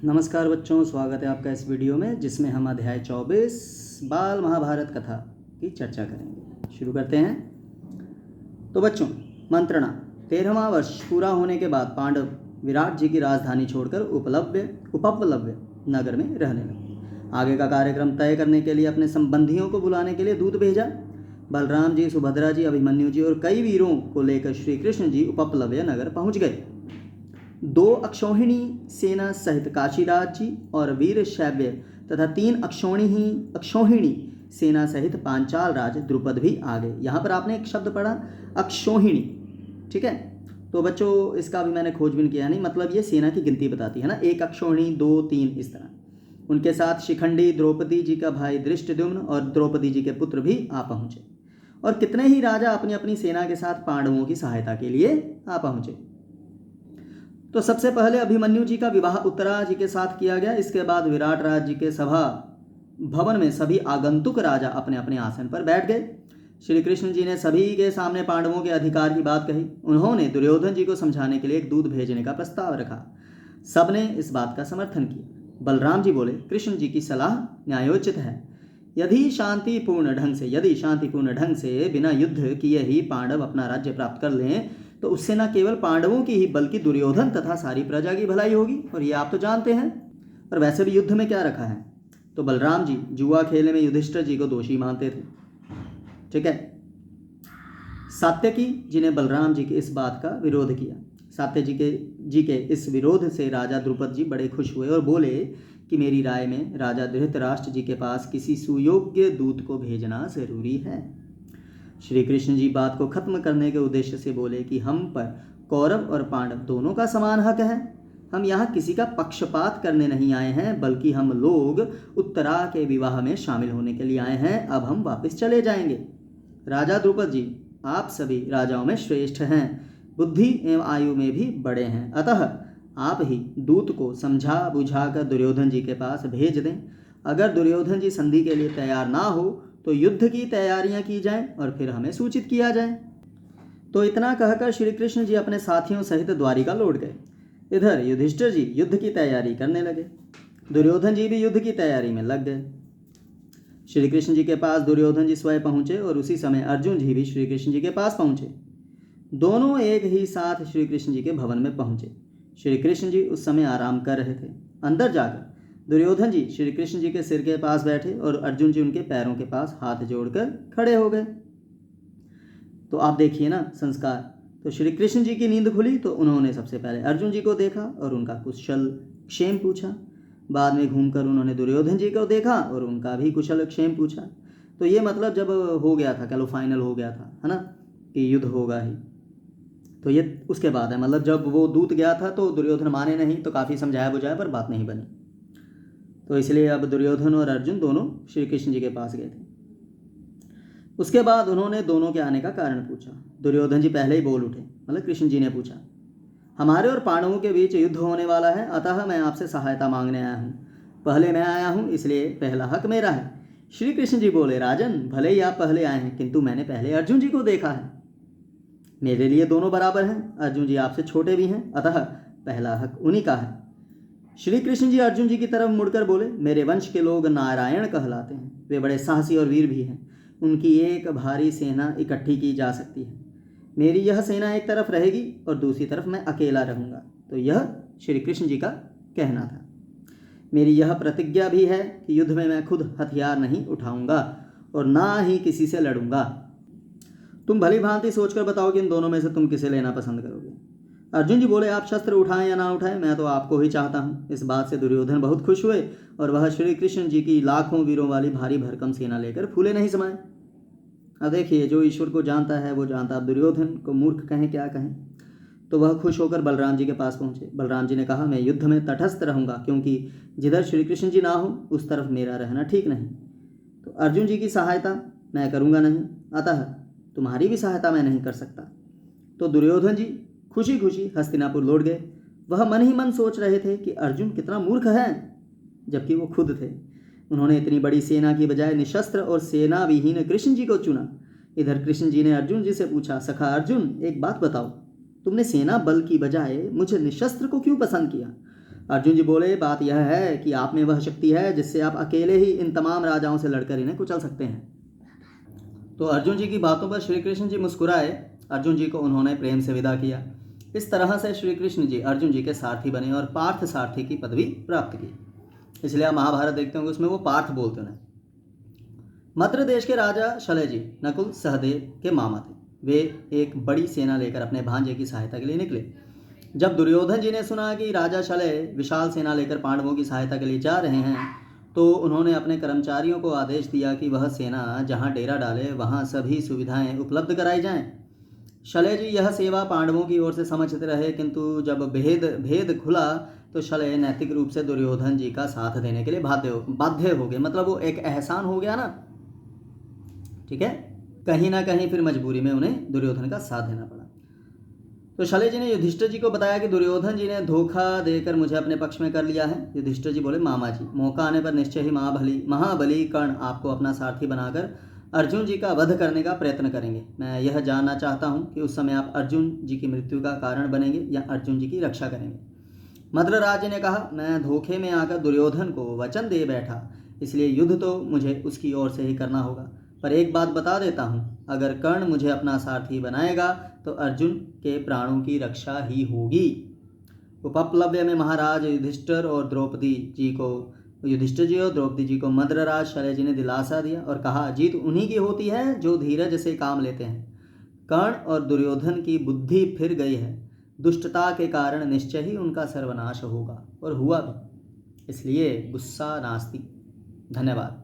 नमस्कार बच्चों, स्वागत है आपका इस वीडियो में जिसमें हम अध्याय 24 बाल महाभारत कथा की चर्चा करेंगे। शुरू करते हैं। तो बच्चों, मंत्रणा 13वां वर्ष पूरा होने के बाद पांडव विराट जी की राजधानी छोड़कर उपप्लव्य नगर में रहने लगे। आगे का कार्यक्रम तय करने के लिए अपने संबंधियों को बुलाने के लिए दूत भेजा। बलराम जी, सुभद्रा जी, अभिमन्यु जी और कई वीरों को लेकर श्री कृष्ण जी उपप्लव्य नगर पहुंच गए। 2 अक्षौहिणी सेना सहित काशीराज जी और वीर शैव्य तथा 3 अक्षौहिणी सेना सहित पांचाल राज द्रुपद भी आ गए। यहाँ पर आपने एक शब्द पढ़ा, अक्षौहिणी। ठीक है, तो बच्चों इसका भी मैंने खोजबीन किया नहीं, मतलब ये सेना की गिनती बताती है ना, 1 अक्षौहिणी, 2, 3 इस तरह। उनके साथ शिखंडी, द्रौपदी जी का भाई धृष्टद्युम्न और द्रौपदी जी के पुत्र भी आ पहुंचे और कितने ही राजा अपनी अपनी सेना के साथ पांडवों की सहायता के लिए आ पहुंचे। तो सबसे पहले अभिमन्यु जी का विवाह उत्तरा जी के साथ किया गया। इसके बाद विराट राज जी के सभा भवन में सभी आगंतुक राजा अपने अपने आसन पर बैठ गए। श्री कृष्ण जी ने सभी के सामने पांडवों के अधिकार की बात कही। उन्होंने दुर्योधन जी को समझाने के लिए एक दूत भेजने का प्रस्ताव रखा। सबने इस बात का समर्थन किया। बलराम जी बोले, कृष्ण जी की सलाह न्यायोचित है। यदि शांतिपूर्ण ढंग से बिना युद्ध किए ही पांडव अपना राज्य प्राप्त कर लें तो उससे न केवल पांडवों की ही बल्कि दुर्योधन तथा सारी प्रजा की भलाई होगी, और ये आप तो जानते हैं। और वैसे भी युद्ध में क्या रखा है। तो बलराम जी जुआ खेलने में युधिष्ठिर जी को दोषी मानते थे। ठीक है, सात्यकी जी ने बलराम जी के इस बात का विरोध किया। सात्य जी के इस विरोध से राजा द्रुपद जी बड़े खुश हुए और बोले कि मेरी राय में राजा धृतराष्ट्र जी के पास किसी सुयोग्य दूत को भेजना जरूरी है। श्री कृष्ण जी बात को खत्म करने के उद्देश्य से बोले कि हम पर कौरव और पांडव दोनों का समान हक है। हम यहाँ किसी का पक्षपात करने नहीं आए हैं, बल्कि हम लोग उत्तरा के विवाह में शामिल होने के लिए आए हैं। अब हम वापस चले जाएंगे। राजा द्रुपद जी, आप सभी राजाओं में श्रेष्ठ हैं, बुद्धि एवं आयु में भी बड़े हैं, अतः आप ही दूत को समझा बुझा कर दुर्योधन जी के पास भेज दें। अगर दुर्योधन जी संधि के लिए तैयार ना हो तो युद्ध की तैयारियां की जाएं और फिर हमें सूचित किया जाए। तो इतना कहकर श्री कृष्ण जी अपने साथियों सहित द्वारिका लौट गए। इधर युधिष्ठिर जी युद्ध की तैयारी करने लगे। दुर्योधन जी भी युद्ध की तैयारी में लग गए। श्री कृष्ण जी के पास दुर्योधन जी स्वयं पहुंचे और उसी समय अर्जुन जी भी श्री कृष्ण जी के पास पहुंचे। दोनों एक ही साथ श्री कृष्ण जी के भवन में पहुंचे। श्री कृष्ण जी उस समय आराम कर रहे थे। अंदर जाकर दुर्योधन जी श्री कृष्ण जी के सिर के पास बैठे और अर्जुन जी उनके पैरों के पास हाथ जोड़कर खड़े हो गए। तो आप देखिए ना संस्कार। तो श्री कृष्ण जी की नींद खुली तो उन्होंने सबसे पहले अर्जुन जी को देखा और उनका कुशल क्षेम पूछा। बाद में घूमकर उन्होंने दुर्योधन जी को देखा और उनका भी कुशल क्षेम पूछा। तो ये मतलब जब हो गया था, कल फाइनल हो गया था, है ना, कि युद्ध होगा ही, तो ये उसके बाद है। मतलब जब वो दूत गया था तो दुर्योधन माने नहीं, तो काफ़ी समझाया बुझाया पर बात नहीं बनी। तो इसलिए अब दुर्योधन और अर्जुन दोनों श्री कृष्ण जी के पास गए थे। उसके बाद उन्होंने दोनों के आने का कारण पूछा। दुर्योधन जी पहले ही बोल उठे, मतलब कृष्ण जी ने पूछा, हमारे और पांडवों के बीच युद्ध होने वाला है, अतः मैं आपसे सहायता मांगने आया हूँ। पहले मैं आया हूँ, इसलिए पहला हक मेरा है। श्री कृष्ण जी बोले, राजन, भले ही आप पहले आए हैं, किंतु मैंने पहले अर्जुन जी को देखा है। मेरे लिए दोनों बराबर हैं। अर्जुन जी आपसे छोटे भी हैं, अतः पहला हक उन्हीं का है। श्री कृष्ण जी अर्जुन जी की तरफ मुड़कर बोले, मेरे वंश के लोग नारायण कहलाते हैं। वे बड़े साहसी और वीर भी हैं। उनकी एक भारी सेना इकट्ठी की जा सकती है। मेरी यह सेना एक तरफ रहेगी और दूसरी तरफ मैं अकेला रहूँगा। तो यह श्री कृष्ण जी का कहना था। मेरी यह प्रतिज्ञा भी है कि युद्ध में मैं खुद हथियार नहीं उठाऊंगा और ना ही किसी से लड़ूंगा। तुम भली भांति सोचकर बताओ कि इन दोनों में से तुम किसे लेना पसंद करोगे। अर्जुन जी बोले, आप शस्त्र उठाएं या ना उठाएं, मैं तो आपको ही चाहता हूँ। इस बात से दुर्योधन बहुत खुश हुए और वह श्री कृष्ण जी की लाखों वीरों वाली भारी भरकम सेना लेकर फूले नहीं समाये। अब देखिए, जो ईश्वर को जानता है वो जानता। अब दुर्योधन को मूर्ख कहें क्या कहें। तो वह खुश होकर बलराम जी के पास पहुंचे। बलराम जी ने कहा, मैं युद्ध में तटस्थ रहूंगा, क्योंकि जिधर श्री कृष्ण जी ना हो उस तरफ मेरा रहना ठीक नहीं। तो अर्जुन जी की सहायता मैं करूंगा नहीं, अतः तुम्हारी भी सहायता मैं नहीं कर सकता। तो दुर्योधन जी खुशी खुशी हस्तिनापुर लौट गए। वह मन ही मन सोच रहे थे कि अर्जुन कितना मूर्ख है, जबकि वो खुद थे। उन्होंने इतनी बड़ी सेना की बजाय निशस्त्र और सेना विहीन कृष्ण जी को चुना। इधर कृष्ण जी ने अर्जुन जी से पूछा, सखा अर्जुन, एक बात बताओ, तुमने सेना बल की बजाय मुझे निशस्त्र को क्यों पसंद किया? अर्जुन जी बोले, बात यह है कि आप में वह शक्ति है जिससे आप अकेले ही इन तमाम राजाओं से लड़कर इन्हें कुचल सकते हैं। तो अर्जुन जी की बातों पर श्री कृष्ण जी मुस्कुराए। अर्जुन जी को उन्होंने प्रेम से विदा किया। इस तरह से श्री कृष्ण जी अर्जुन जी के सारथी बने और पार्थ सारथी की पदवी प्राप्त की। इसलिए आप महाभारत देखते होंगे, उसमें वो पार्थ बोलते हैं। मद्र देश के राजा शल्य जी नकुल सहदेव के मामा थे। वे एक बड़ी सेना लेकर अपने भांजे की सहायता के लिए निकले। जब दुर्योधन जी ने सुना कि राजा शल्य विशाल सेना लेकर पांडवों की सहायता के लिए जा रहे हैं, तो उन्होंने अपने कर्मचारियों को आदेश दिया कि वह सेना जहां डेरा डाले वहां सभी सुविधाएं उपलब्ध कराई जाएं। शल्य जी यह सेवा पांडवों की ओर से समझते रहे, किंतु जब भेद खुला तो शल्य नैतिक रूप से दुर्योधन जी का साथ देने के लिए बाध्य हो गए। मतलब वो एक एहसान हो गया ना, ठीक है, कहीं ना कहीं फिर मजबूरी में उन्हें दुर्योधन का साथ देना पड़ा। तो शल्य जी ने युधिष्ठिर जी को बताया कि दुर्योधन जी ने धोखा देकर मुझे अपने पक्ष में कर लिया है। युधिष्ठिर जी बोले, मामा जी, मौका आने पर निश्चय ही महाबली कर्ण आपको अपना सारथी बनाकर अर्जुन जी का वध करने का प्रयत्न करेंगे। मैं यह जानना चाहता हूँ कि उस समय आप अर्जुन जी की मृत्यु का कारण बनेंगे या अर्जुन जी की रक्षा करेंगे। मद्रराज जी ने कहा, मैं धोखे में आकर दुर्योधन को वचन दे बैठा, इसलिए युद्ध तो मुझे उसकी ओर से ही करना होगा। पर एक बात बता देता हूँ, अगर कर्ण मुझे अपना सारथी बनाएगा तो अर्जुन के प्राणों की रक्षा ही होगी। उपप्लव्य में महाराज युधिष्ठिर जी और द्रौपदी जी को मद्रराज शल्य जी ने दिलासा दिया और कहा, जीत उन्हीं की होती है जो धीरज से काम लेते हैं। कर्ण और दुर्योधन की बुद्धि फिर गई है। दुष्टता के कारण निश्चय ही उनका सर्वनाश होगा, और हुआ भी। इसलिए गुस्सा नास्ति। धन्यवाद।